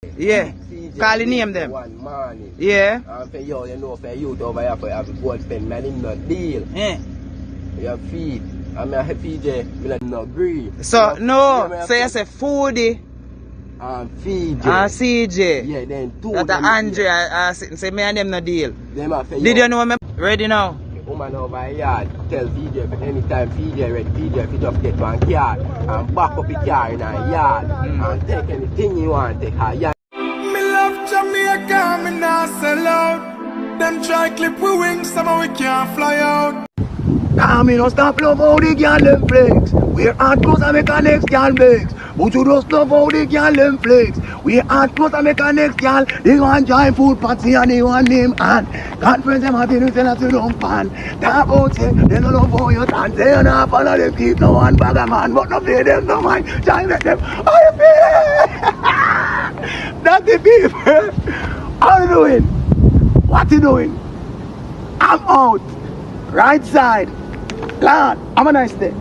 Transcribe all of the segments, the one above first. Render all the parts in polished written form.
Yeah. Call the name them. One morning. Yeah. And for you, you know, for you over here, for have a gold spend money, not deal. Yeah. You feed. I'm a PJ, will not agree. So, no. So you say foodie. And CJ. And CJ. Yeah, then two. That Andrea say me and them no deal. Them are for Did you know me ready now? Woman over here, tell PJ for anytime PJ ready, PJ if you just get one car and back up the car in a yard and take anything you want, take a yard. Me love Jamaica, me not sell out. Them try clip we wings, somehow we can't fly out. Nah, me no stop love how the girl them flex. We're hard clothes and make a next girl flex. But you just love how the girl them flex. We're hard clothes and make a next girl. They want giant food party and they want name and conference them at the new tell us you don't pan. Talk about say, they no love how you dance. They not follow them keep no one bag of man. But no play them no mind. Try make them. How you feel? That's the people. How you doing? What you doing? I'm out. Right side. Lord, have a nice day.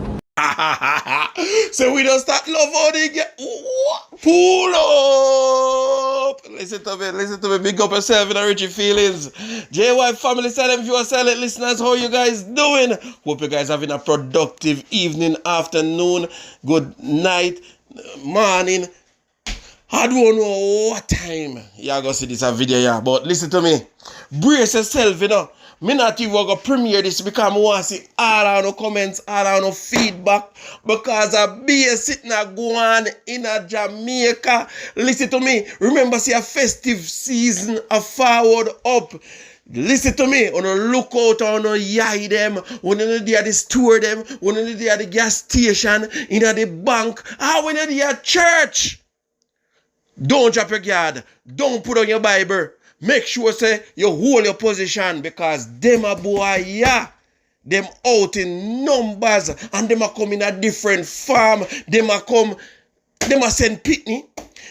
So we don't start love how they get. Pull up. Listen to me. Big up yourself in a Richie feelings. JY family, silent viewers, silent listeners, how you guys doing? Hope you guys having a productive evening, afternoon, good night, morning. I don't know what time y'all gonna see this video, yeah. But listen to me. Brace yourself, you know. Me not even gonna premiere this because I want to see all our no comments, all our no feedback. Because I be sitting there going in a Jamaica. Listen to me. Remember, see a festive season a forward up. Listen to me. On a lookout, on a yai them. When you there the store them. When you there the gas station. In the bank. When you there church. Don't drop your guard. Don't put on your Bible. Make sure say you hold your position because them a boy, yeah. Them out in numbers and them a come in a different farm. Them a send pitney.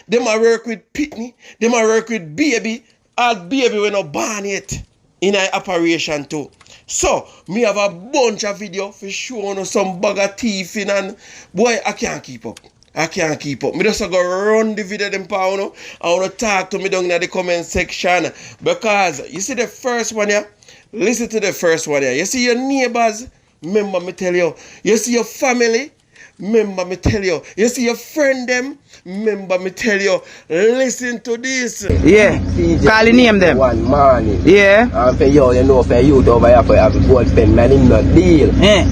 Them a work with pitney. Them a work with baby. All baby when not born yet in a operation too. So, me have a bunch of video for showing some bag of teeth in and boy, I can't keep up. I can't keep up. Me just go run the video them pa, you know. I want to talk to me down in the comment section. Because you see the first one here. Listen to the first one here. You see your neighbors. Remember me tell you. You see your family. Remember me tell you. You see your friend them. Remember me tell you. Listen to this. Yeah. Call the name them. One morning. Yeah. And for you know for you over here for have a gold spend money not deal. Yeah.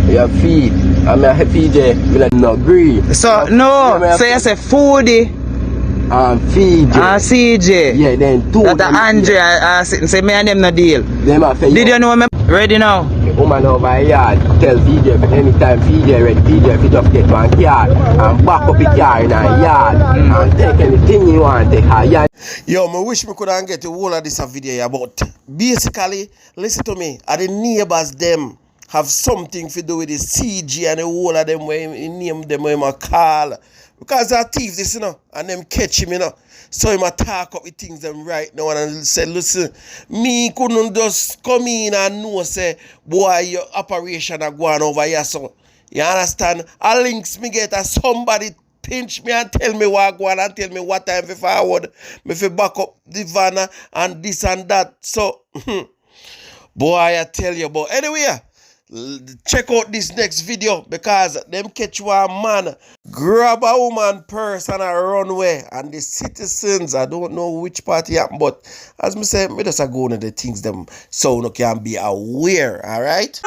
You feed. I'm a PJ, will not agree. So, no. So you say foodie. And CJ. And CJ. Yeah, then two. That Andrea say me and them no deal. Them are for Did you know me ready now? Woman over here, tell PJ for anytime PJ ready, PJ if you just get one car and back up the car in a yard and take anything you want, take a yard. Yo, I wish me could get the whole of this video here, but basically, listen to me, are the neighbors them have something to do with the CG and the whole of them where he name them where he call. Because they're thieves, this, you know, and them catch him, you know. So he might talk up with things them right now and say, listen, me couldn't just come in and know, say, boy, your operation are going over here, so, you understand? A links me get as somebody pinch me and tell me what go on and tell me what time for forward, me for back up the van and this and that. So, boy, I tell you, but anyway, check out this next video because them catch one man grab a woman purse and a runway and the citizens, I don't know which party happened, but as me say, me just go into the things them so no can be aware, alright?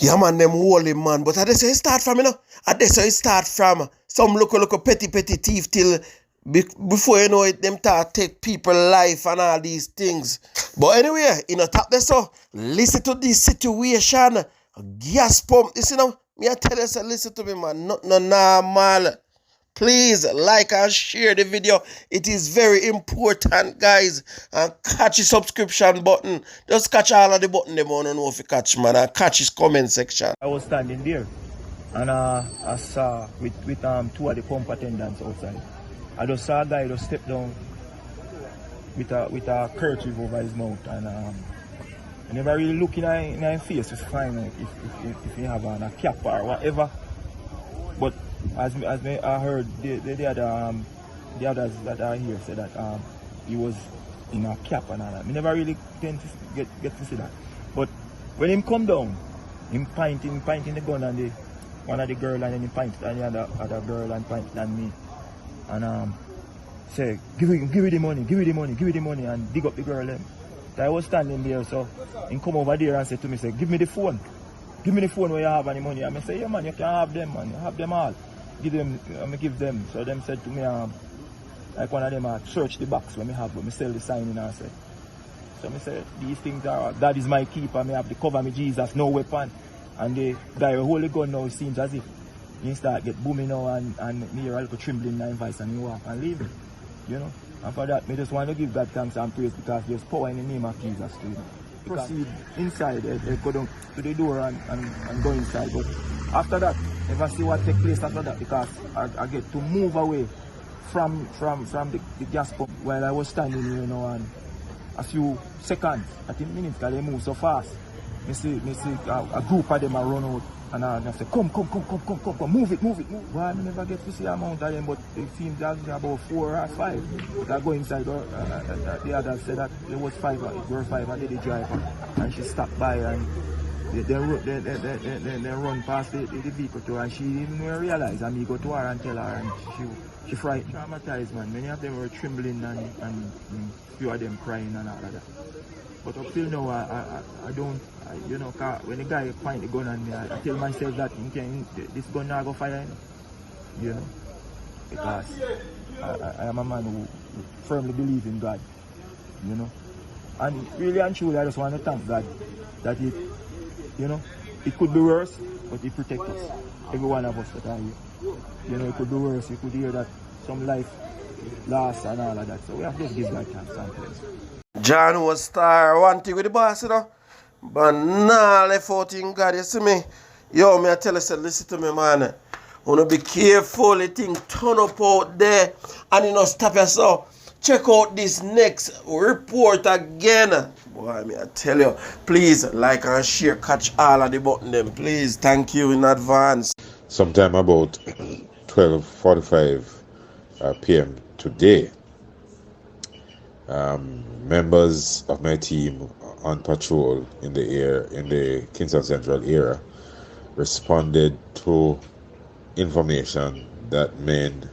Yeah man, them holy man, but I just say it start from, you know, I just say it start from some local petty thief till before you know it, them take people life and all these things. But anyway, you know, top this so listen to this situation. Gas pump, this you know, me I tell you, so listen to me man, not no normal. Please like and share the video. It is very important, guys. And catch the subscription button. Just catch all of the button them on know if you catch, man. And catch his comment section. I was standing there and I saw with two of the pump attendants outside. I just saw a guy just step down with a kerchief over his mouth, and I never really look in his face to find out if he have a cap or whatever. But as I heard the others that are here say that he was in a cap and all that. I never really tend to get to see that. But when him come down, him pointing the gun on the one of the girl, and then he pointed on the other girl and pointed on me. And say, give me the money, and dig up the girl them. So I was standing there, so he come over there and said to me, say, give me the phone where you have any money. And I say, yeah man, you can have them, man, you have them all. Give them. So them said to me, like one of them search the box when me have, but me sell the sign in and say. So me say, these things are, that is my keeper, me have the cover me Jesus, no weapon. And the guy who hold the gun now, it seems as if he start get booming now, and me hear a little trembling in my voice, and he walk and leave him. You know? And for that, me just want to give God thanks and praise, because there's power in the name of Jesus too. Proceed inside, they go down to the door and go inside. But after that, never see what take place after that, because I get to move away from the gas pump while I was standing here, you know, and a few seconds, I think minutes, because they move so fast. Me see a group of them are run out, and I say, come, move it. Well, I never get to see a amount of them, but it seems there's about 4 or 5 that go inside. The others said that there was 5, it were 5, and the driver, and she stopped by, and they run past the vehicle to her, and she didn't even realize, and me go to her and tell her, and she frightened, traumatized, man. Many of them were trembling, and few of them crying and all of that. But up till now, I don't, you know, when the guy point the gun on me, I tell myself that this gun not go fire, you know, because I am a man who firmly believes in God, you know. And really and truly, I just want to thank God that it, you know, it could be worse, but it protects us, every one of us that are here. You know, it could be worse, you could hear that some life lost and all of that, so we have to just give God thanks and praise. John was star one thing with the boss, you know. But nah, left out in God, you see me? Yo, me I tell you, say, listen to me, man. Wanna be careful, the thing turn up out there, and you know, stop yourself. Check out this next report again. Boy, me I tell you, please like and share, catch all of the button them, please. Thank you in advance. Sometime about 12:45 p.m. today, members of my team on patrol in the Kingston Central area responded to information that men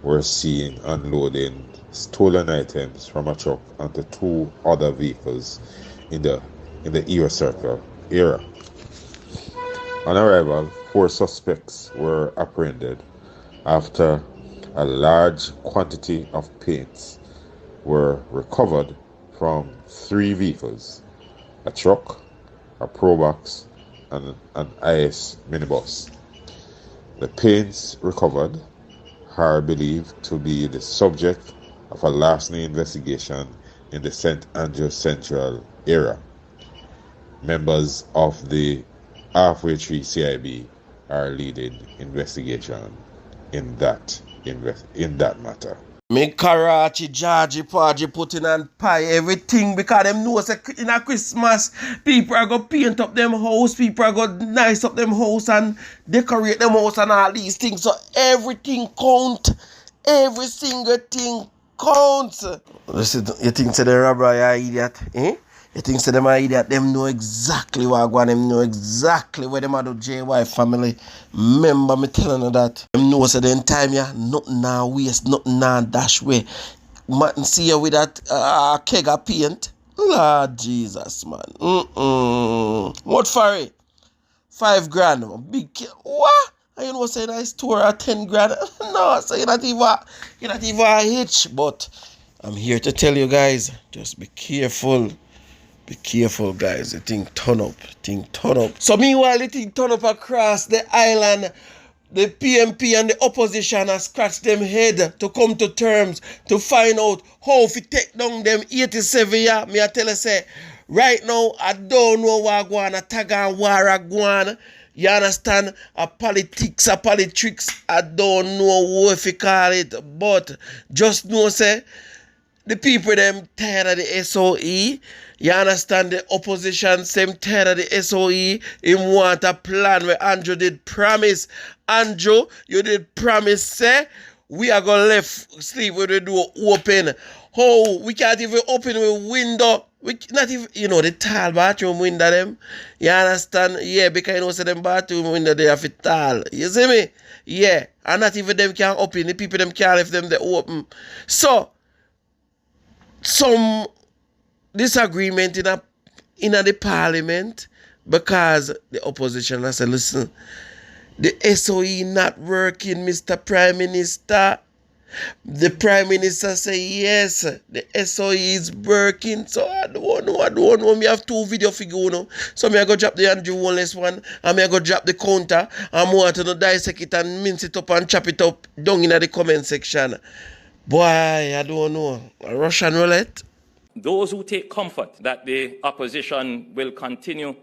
were seen unloading stolen items from a truck onto 2 other vehicles in the Ear Circle area. On arrival, 4 suspects were apprehended after a large quantity of paints were recovered from 3 vehicles, a truck, a Probox, and an IS minibus. The paints recovered are believed to be the subject of a larceny investigation in the St. Andrews Central area. Members of the Halfway Tree CIB are leading investigation in that matter. Me Karachi, Georgie, Paji, putting and pie, everything, because them know say in a Christmas, people are going to paint up them house, people are going to nice up them house and decorate them house and all these things. So everything count. Every single thing counts. Listen, you think say the robbery are idiot, eh? You think say them are idiot, them know exactly what going on, them know exactly where them are do JY family. Remember me telling you that. Them know say the time yeah, nothing now waste, nothing now dash way. Man see you with that keg of paint. Lord Jesus, man. What for it? 5 grand. Big what? And you know say nice store at 10 grand. No, so you're not even a hitch. But I'm here to tell you guys, just be careful. Be careful, guys. The thing turn up. So meanwhile, the thing turn up across the island. the PMP and the opposition has scratched them head to come to terms to find out how to take down them 87 years. Me I tell you say, right now I don't know what go on, a tag and war go on. You understand? A politics, a politics, I don't know what you call it, but just know say, the people them tired of the SOE. You understand? The opposition them tired of the SOE. Him want a plan where Andrew did promise. Andrew, you did promise say we are gonna left sleep with the door open. How we can't even open the window. We not even, you know, the tall bathroom window them. You understand? Yeah, because you know say them bathroom window they have it tall. You see me? Yeah. And not even them can open. The people them can't leave them they open. So some disagreement in the parliament because the opposition has said, listen, the SOE not working, Mr. Prime Minister. The Prime Minister say yes, the SOE is working. So I don't know. Me have two video figure no. So me I go drop the Andrew Holness one and me I go drop the counter and more to dissect it and mince it up and chop it up down in the comment section. Boy, I don't know. A Russian roulette? Those who take comfort that the opposition will continue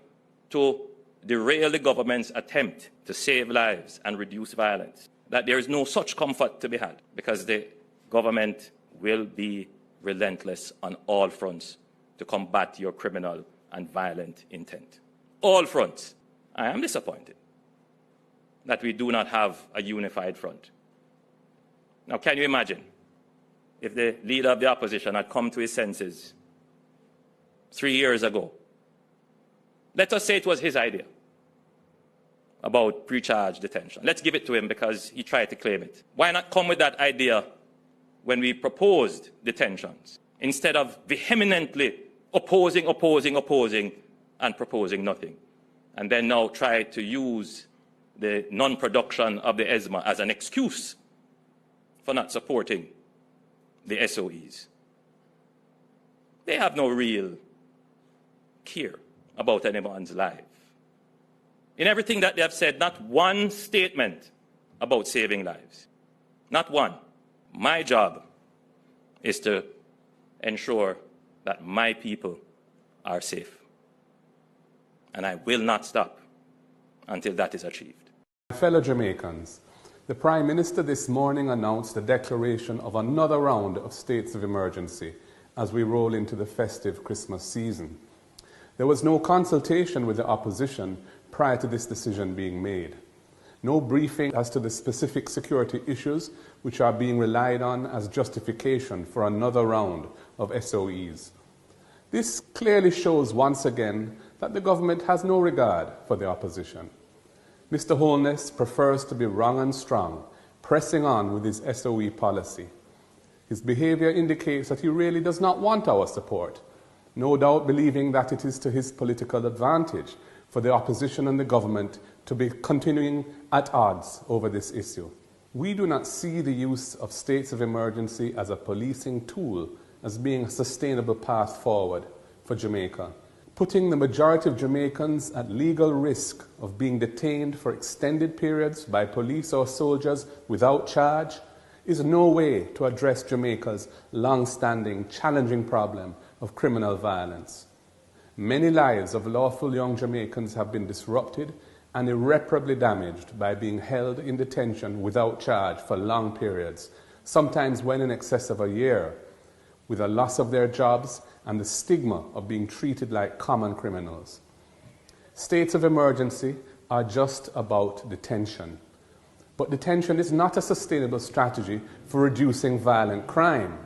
to derail the government's attempt to save lives and reduce violence, that there is no such comfort to be had because the government will be relentless on all fronts to combat your criminal and violent intent. All fronts. I am disappointed that we do not have a unified front. Now, can you imagine if the leader of the opposition had come to his senses 3 years ago? Let us say it was his idea about pre-charge detention. Let's give it to him because he tried to claim it. Why not come with that idea when we proposed detentions instead of vehemently opposing, and proposing nothing? And then now try to use the non-production of the ESMA as an excuse for not supporting the SOEs. They have no real care about anyone's life. In everything that they have said, not one statement about saving lives. Not one. My job is to ensure that my people are safe. And I will not stop until that is achieved. Fellow Jamaicans, the Prime Minister this morning announced the declaration of another round of states of emergency as we roll into the festive Christmas season. There was no consultation with the opposition prior to this decision being made. No briefing as to the specific security issues which are being relied on as justification for another round of SOEs. This clearly shows once again that the government has no regard for the opposition. Mr. Holness prefers to be wrong and strong, pressing on with his SOE policy. His behavior indicates that he really does not want our support, no doubt believing that it is to his political advantage for the opposition and the government to be continuing at odds over this issue. We do not see the use of states of emergency as a policing tool as being a sustainable path forward for Jamaica. Putting the majority of Jamaicans at legal risk of being detained for extended periods by police or soldiers without charge is no way to address Jamaica's long-standing, challenging problem of criminal violence. Many lives of lawful young Jamaicans have been disrupted and irreparably damaged by being held in detention without charge for long periods, sometimes well in excess of a year, with a loss of their jobs and the stigma of being treated like common criminals. States of emergency are just about detention. But detention is not a sustainable strategy for reducing violent crime.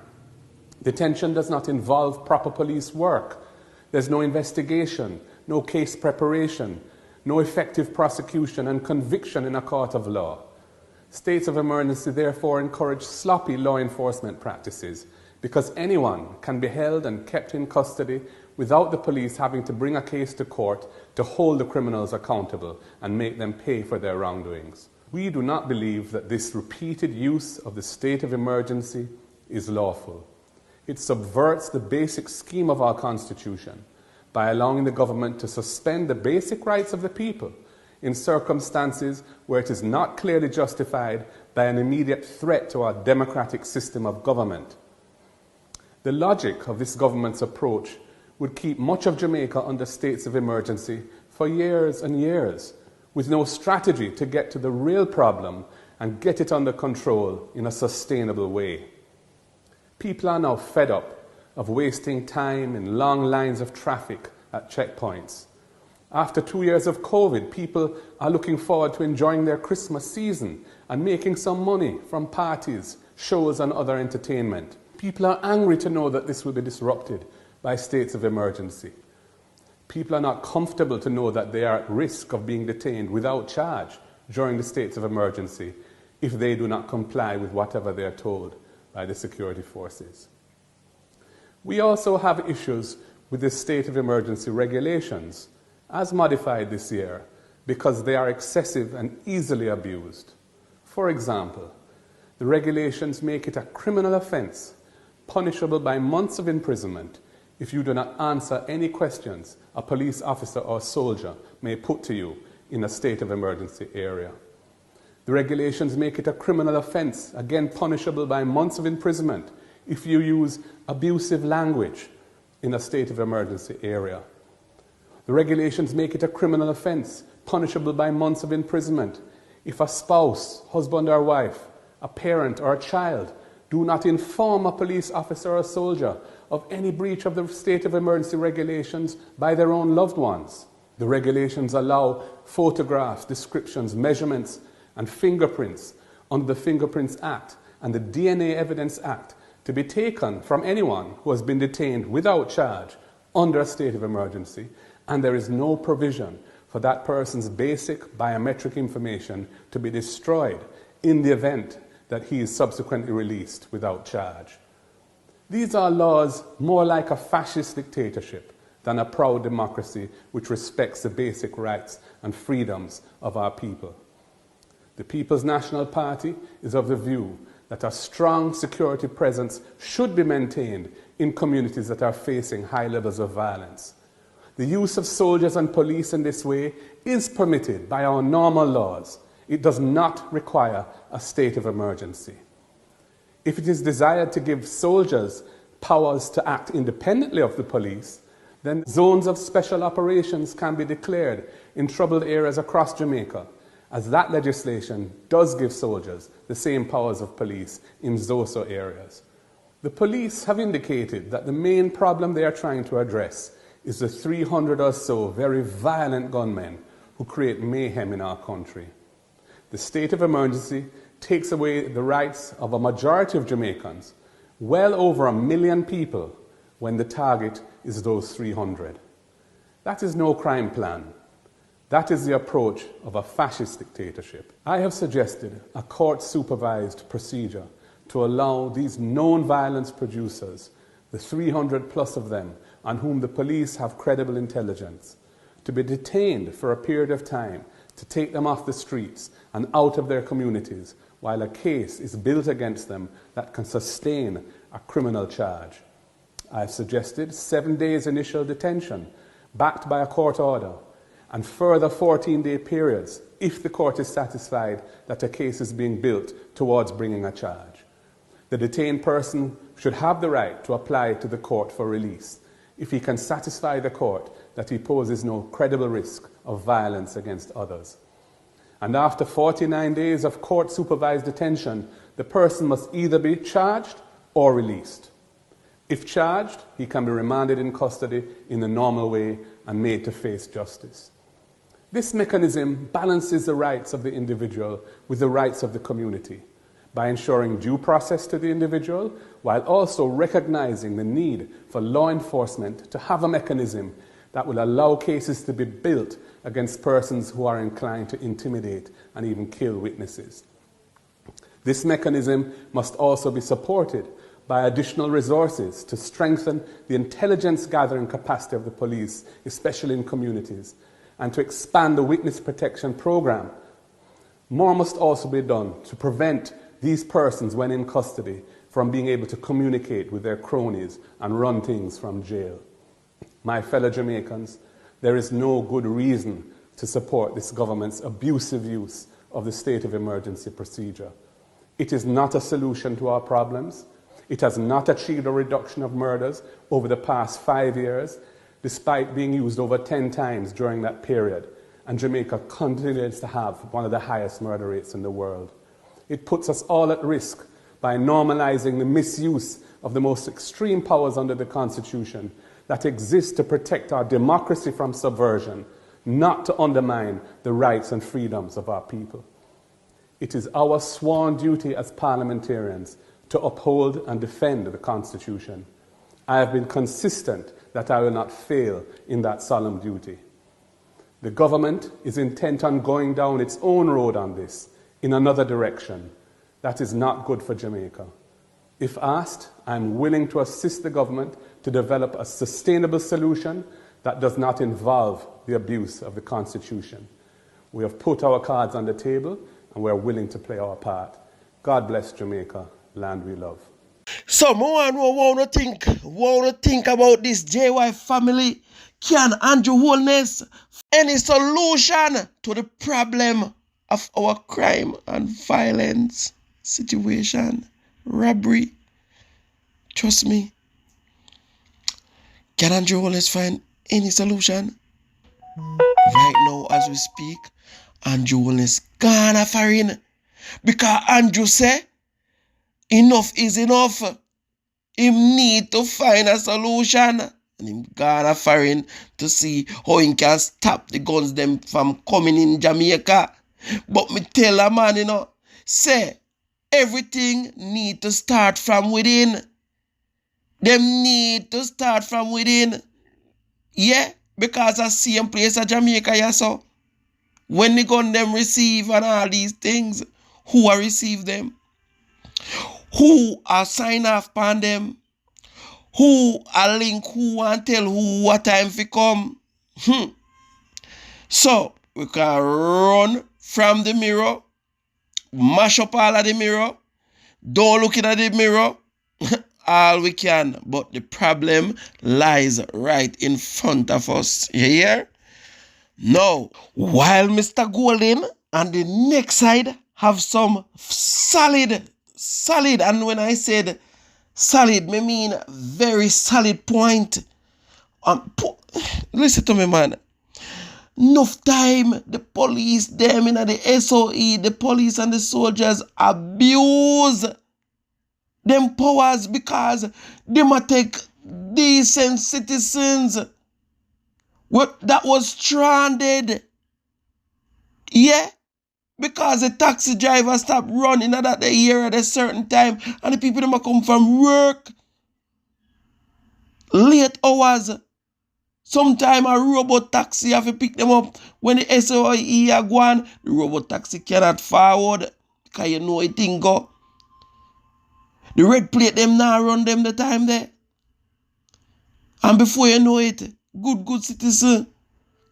Detention does not involve proper police work. There's no investigation, no case preparation, no effective prosecution and conviction in a court of law. States of emergency therefore encourage sloppy law enforcement practices because anyone can be held and kept in custody without the police having to bring a case to court to hold the criminals accountable and make them pay for their wrongdoings. We do not believe that this repeated use of the state of emergency is lawful. It subverts the basic scheme of our Constitution by allowing the government to suspend the basic rights of the people, in circumstances where it is not clearly justified by an immediate threat to our democratic system of government. The logic of this government's approach would keep much of Jamaica under states of emergency for years and years, with no strategy to get to the real problem and get it under control in a sustainable way. People are now fed up of wasting time in long lines of traffic at checkpoints. After 2 years of COVID, people are looking forward to enjoying their Christmas season and making some money from parties, shows and other entertainment. People are angry to know that this will be disrupted by states of emergency. People are not comfortable to know that they are at risk of being detained without charge during the states of emergency if they do not comply with whatever they are told by the security forces. We also have issues with the state of emergency regulations, as modified this year, because they are excessive and easily abused. For example, the regulations make it a criminal offence, punishable by months of imprisonment, if you do not answer any questions a police officer or soldier may put to you in a state of emergency area. The regulations make it a criminal offence, again punishable by months of imprisonment, if you use abusive language in a state of emergency area. The regulations make it a criminal offence, punishable by months of imprisonment, if a spouse, husband or wife, a parent or a child do not inform a police officer or soldier of any breach of the state of emergency regulations by their own loved ones. The regulations allow photographs, descriptions, measurements, and fingerprints under the Fingerprints Act and the DNA Evidence Act to be taken from anyone who has been detained without charge under a state of emergency, and there is no provision for that person's basic biometric information to be destroyed in the event that he is subsequently released without charge. These are laws more like a fascist dictatorship than a proud democracy which respects the basic rights and freedoms of our people. The People's National Party is of the view that a strong security presence should be maintained in communities that are facing high levels of violence. The use of soldiers and police in this way is permitted by our normal laws. It does not require a state of emergency. If it is desired to give soldiers powers to act independently of the police, then zones of special operations can be declared in troubled areas across Jamaica, as that legislation does give soldiers the same powers of police in ZOSO areas. The police have indicated that the main problem they are trying to address is the 300 or so very violent gunmen who create mayhem in our country. The state of emergency takes away the rights of a majority of Jamaicans, well over 1 million people, when the target is those 300. That is no crime plan. That is the approach of a fascist dictatorship. I have suggested a court-supervised procedure to allow these known violence producers, the 300 plus of them, on whom the police have credible intelligence, to be detained for a period of time to take them off the streets and out of their communities while a case is built against them that can sustain a criminal charge. I have suggested 7 days initial detention backed by a court order and further 14-day periods if the court is satisfied that a case is being built towards bringing a charge. The detained person should have the right to apply to the court for release if he can satisfy the court that he poses no credible risk of violence against others. And after 49 days of court-supervised detention, the person must either be charged or released. If charged, he can be remanded in custody in the normal way and made to face justice. This mechanism balances the rights of the individual with the rights of the community by ensuring due process to the individual while also recognizing the need for law enforcement to have a mechanism that will allow cases to be built against persons who are inclined to intimidate and even kill witnesses. This mechanism must also be supported by additional resources to strengthen the intelligence gathering capacity of the police, especially in communities, and to expand the witness protection program. More must also be done to prevent these persons, when in custody, from being able to communicate with their cronies and run things from jail. My fellow Jamaicans, there is no good reason to support this government's abusive use of the state of emergency procedure. It is not a solution to our problems. It has not achieved a reduction of murders over the past 5 years, despite being used over 10 times during that period. And Jamaica continues to have one of the highest murder rates in the world. It puts us all at risk by normalizing the misuse of the most extreme powers under the Constitution that exist to protect our democracy from subversion, not to undermine the rights and freedoms of our people. It is our sworn duty as parliamentarians to uphold and defend the Constitution. I have been consistent that I will not fail in that solemn duty. The government is intent on going down its own road on this, in another direction. That is not good for Jamaica. If asked, I am willing to assist the government to develop a sustainable solution that does not involve the abuse of the Constitution. We have put our cards on the table and we are willing to play our part. God bless Jamaica, land we love. Some want to think about this JY family. Can Andrew Holness any solution to the problem of our crime and violence situation? Robbery. Trust me. Can Andrew Holness find any solution? Right now, as we speak, Andrew Holness gone a foreign. Because Andrew say, enough is enough. Him need to find a solution. And him gone a foreign to see how he can stop the guns them from coming in Jamaica. But me tell a man, say, everything need to start from within. Them need to start from within. Yeah, because I see same place at Jamaica, yeah, so. When the gun them receive and all these things, who are receive them? Who are sign off upon them? Who are link who and tell who what time fi come? So, we can run from the mirror, mash up all of the mirror, don't look at the mirror, all we can. But the problem lies right in front of us. You hear? Now, while Mr. Golden on the next side have some solid, and when I said solid, I mean very solid point. Listen to me, man. Enough time, the police, them in the SOE, the police and the soldiers abuse them powers because they might take decent citizens that was stranded. Yeah, because the taxi driver stopped running at that area at a certain time and the people that come from work late hours. Sometimes a robot taxi have to pick them up. When the SOE are gone, the robot taxi cannot forward because you know it thing go. The red plate them now run them the time there. And before you know it, good citizen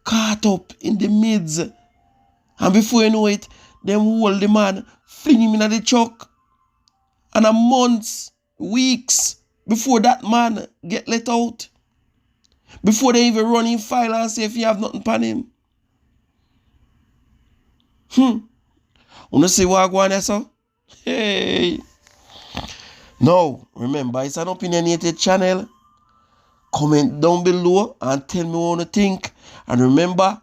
caught up in the midst. And before you know it, them hold the man, fling him in the truck. And a months, weeks before that man get let out. Before they even run in file and say if you have nothing upon him. Wanna see what I go on there, so? Hey. Now, remember, it's an opinionated channel. Comment down below and tell me what you think. And remember,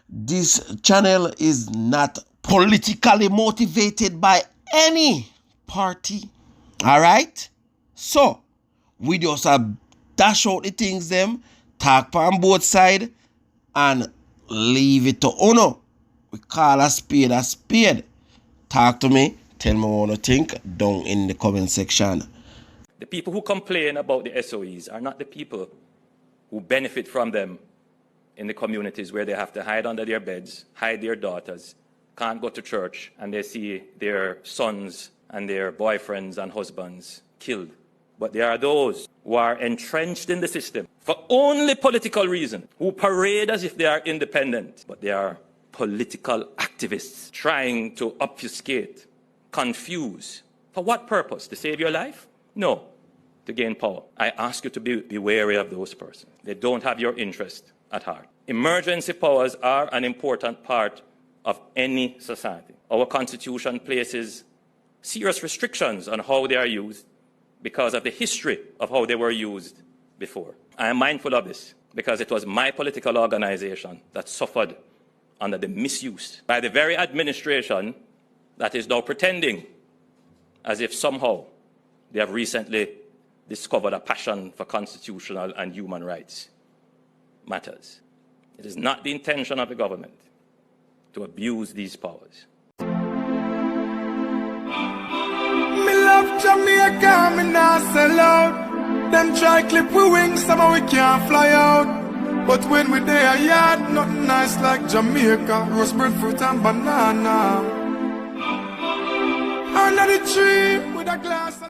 this channel is not politically motivated by any party. Alright? So, we just dash out the things them, talk on both sides, and leave it to honor. We call a spade a spade. Talk to me, tell me what you think down in the comment section. The people who complain about the SOEs are not the people who benefit from them in the communities where they have to hide under their beds, hide their daughters, can't go to church, and they see their sons and their boyfriends and husbands killed. But there are those who are entrenched in the system for only political reason, who parade as if they are independent, but they are political activists trying to obfuscate, confuse. For what purpose? To save your life? No, to gain power. I ask you to be wary of those persons. They don't have your interest at heart. Emergency powers are an important part of any society. Our Constitution places serious restrictions on how they are used because of the history of how they were used before. I am mindful of this because it was my political organization that suffered under the misuse by the very administration that is now pretending as if somehow they have recently discovered a passion for constitutional and human rights matters. It is not the intention of the government to abuse these powers. Me love Jamaica, me nah sell out. Them try clip we wings, somehow we can't fly out. But when we there a yard, nothing nice like Jamaica. Roast breadfruit and banana. Under the tree with a glass of